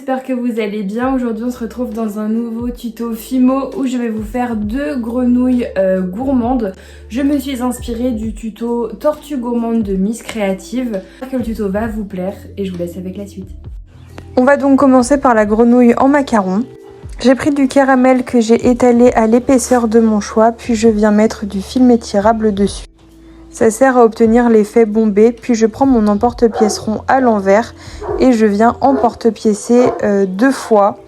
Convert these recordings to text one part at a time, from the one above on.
j'espère que vous allez bien. Aujourd'hui on se retrouve dans un nouveau tuto Fimo où je vais vous faire 2 grenouilles gourmandes. Je me suis inspirée du tuto tortue gourmande de Miss Créative. J'espère que le tuto va vous plaire et je vous laisse avec la suite. On va donc commencer par la grenouille en macaron. J'ai pris du caramel que j'ai étalé à l'épaisseur de mon choix, puis je viens mettre du film étirable dessus. Ça sert à obtenir l'effet bombé, puis je prends mon emporte-pièce rond à l'envers et je viens emporte-piécer 2 fois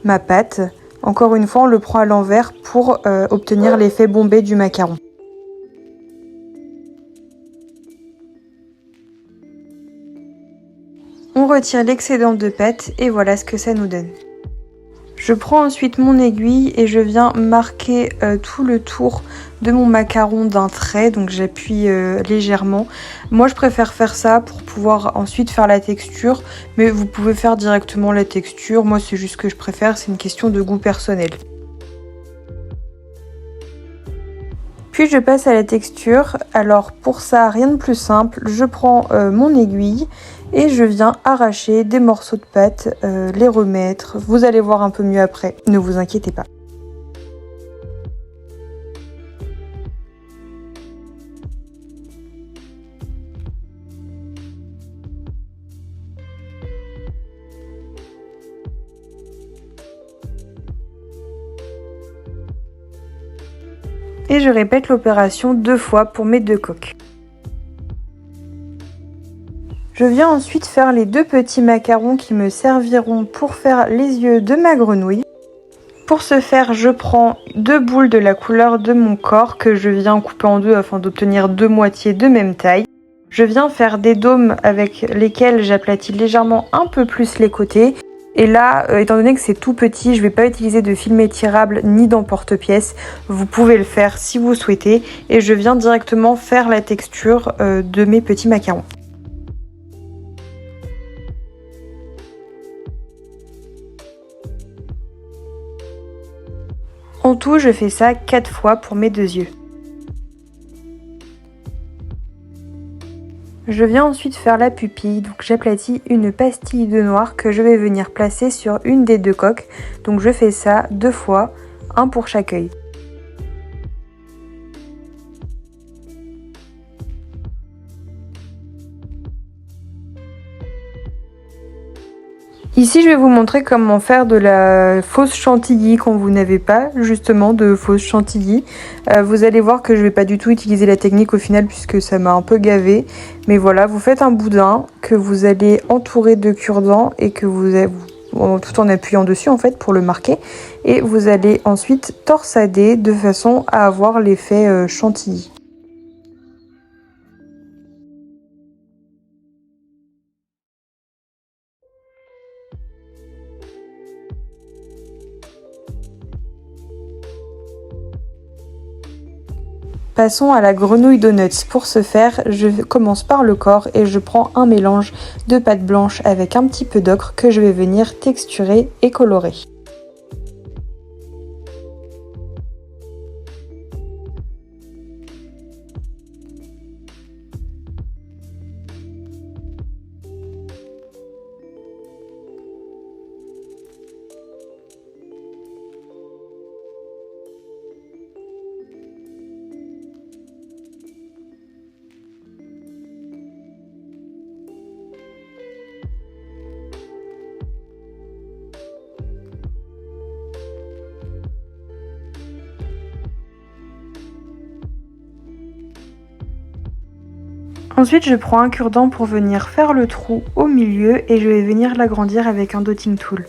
ma pâte. Encore une fois, on le prend à l'envers pour obtenir l'effet bombé du macaron. On retire l'excédent de pâte et voilà ce que ça nous donne. Je prends ensuite mon aiguille et je viens marquer tout le tour de mon macaron d'un trait, donc j'appuie légèrement. Moi je préfère faire ça pour pouvoir ensuite faire la texture, mais vous pouvez faire directement la texture. Moi c'est juste que je préfère, c'est une question de goût personnel. Puis je passe à la texture. Alors pour ça, rien de plus simple, je prends mon aiguille et je viens arracher des morceaux de pâte, les remettre. Vous allez voir un peu mieux après, ne vous inquiétez pas. Et je répète l'opération 2 fois pour mes 2 coques. Je viens ensuite faire les 2 petits macarons qui me serviront pour faire les yeux de ma grenouille. Pour ce faire, je prends 2 boules de la couleur de mon corps que je viens couper en 2 afin d'obtenir 2 moitiés de même taille. Je viens faire des dômes avec lesquels j'aplatis légèrement un peu plus les côtés. Et là, étant donné que c'est tout petit, je ne vais pas utiliser de film étirable ni d'emporte-pièce. Vous pouvez le faire si vous souhaitez. Et je viens directement faire la texture de mes petits macarons. En tout, je fais ça 4 fois pour mes 2 yeux. Je viens ensuite faire la pupille, donc j'aplatis une pastille de noir que je vais venir placer sur une des 2 coques. Donc je fais ça 2 fois, un pour chaque œil. Ici, je vais vous montrer comment faire de la fausse chantilly quand vous n'avez pas justement de fausse chantilly. Vous allez voir que je ne vais pas du tout utiliser la technique au final puisque ça m'a un peu gavé. Mais voilà, vous faites un boudin que vous allez entourer de cure-dent et que tout en appuyant dessus en fait pour le marquer. Et vous allez ensuite torsader de façon à avoir l'effet chantilly. Passons à la grenouille donuts. Pour ce faire, je commence par le corps et je prends un mélange de pâte blanche avec un petit peu d'ocre que je vais venir texturer et colorer. Ensuite, je prends un cure-dent pour venir faire le trou au milieu et je vais venir l'agrandir avec un dotting tool.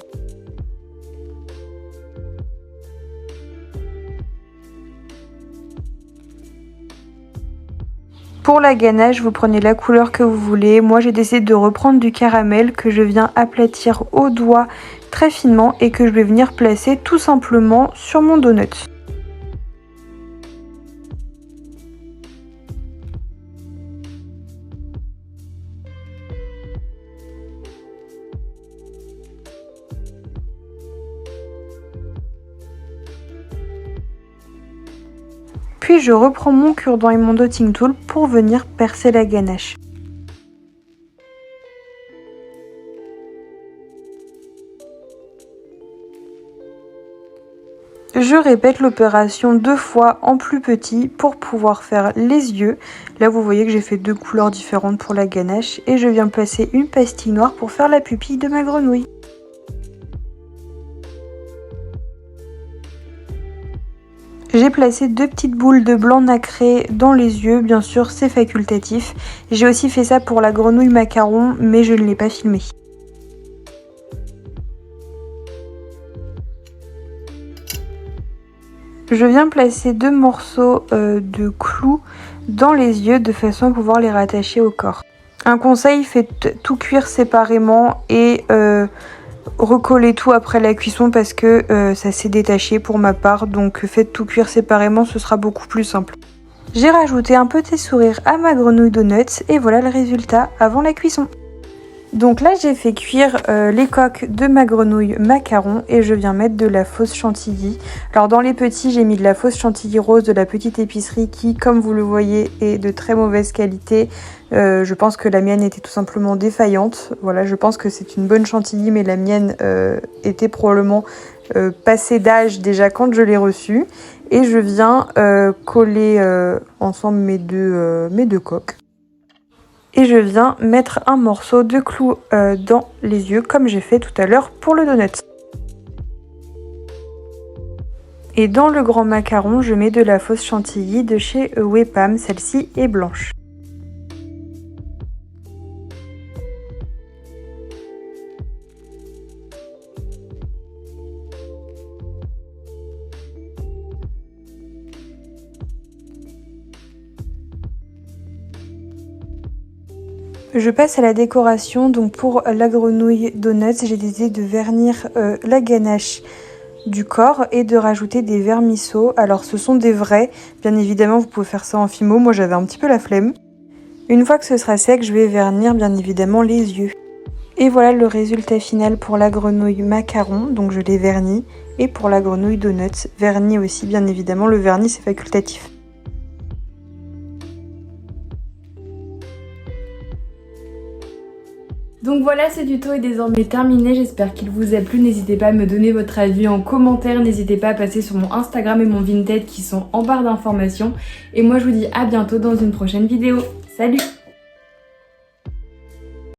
Pour la ganache, vous prenez la couleur que vous voulez. Moi, j'ai décidé de reprendre du caramel que je viens aplatir au doigt très finement et que je vais venir placer tout simplement sur mon donut. Puis je reprends mon cure-dent et mon dotting tool pour venir percer la ganache. Je répète l'opération 2 fois en plus petit pour pouvoir faire les yeux. Là vous voyez que j'ai fait 2 couleurs différentes pour la ganache et je viens placer une pastille noire pour faire la pupille de ma grenouille. J'ai placé 2 petites boules de blanc nacré dans les yeux, bien sûr c'est facultatif. J'ai aussi fait ça pour la grenouille macaron mais je ne l'ai pas filmé. Je viens placer 2 morceaux de clous dans les yeux de façon à pouvoir les rattacher au corps. Un conseil, faites tout cuire séparément et recoller tout après la cuisson parce que ça s'est détaché pour ma part. Donc faites tout cuire séparément, ce sera beaucoup plus simple. J'ai rajouté un petit sourire à ma grenouille donuts et voilà le résultat avant la cuisson. Donc là j'ai fait cuire les coques de ma grenouille macaron et je viens mettre de la fausse chantilly. Alors dans les petits j'ai mis de la fausse chantilly rose de la petite épicerie qui comme vous le voyez est de très mauvaise qualité. Je pense que la mienne était tout simplement défaillante. Voilà, je pense que c'est une bonne chantilly mais la mienne était probablement passée d'âge déjà quand je l'ai reçue. Et je viens coller ensemble mes deux coques. Et je viens mettre un morceau de clou dans les yeux comme j'ai fait tout à l'heure pour le donut. Et dans le grand macaron, je mets de la fausse chantilly de chez Wepam, celle-ci est blanche. Je passe à la décoration, donc pour la grenouille donuts, j'ai décidé de vernir la ganache du corps et de rajouter des vermisseaux. Alors ce sont des vrais, bien évidemment vous pouvez faire ça en fimo, moi j'avais un petit peu la flemme. Une fois que ce sera sec, je vais vernir bien évidemment les yeux. Et voilà le résultat final pour la grenouille macaron, donc je l'ai verni. Et pour la grenouille donuts, verni aussi bien évidemment, le vernis c'est facultatif. Donc voilà, ce tuto est désormais terminé, j'espère qu'il vous a plu, n'hésitez pas à me donner votre avis en commentaire, n'hésitez pas à passer sur mon Instagram et mon Vinted qui sont en barre d'informations. Et moi je vous dis à bientôt dans une prochaine vidéo, salut!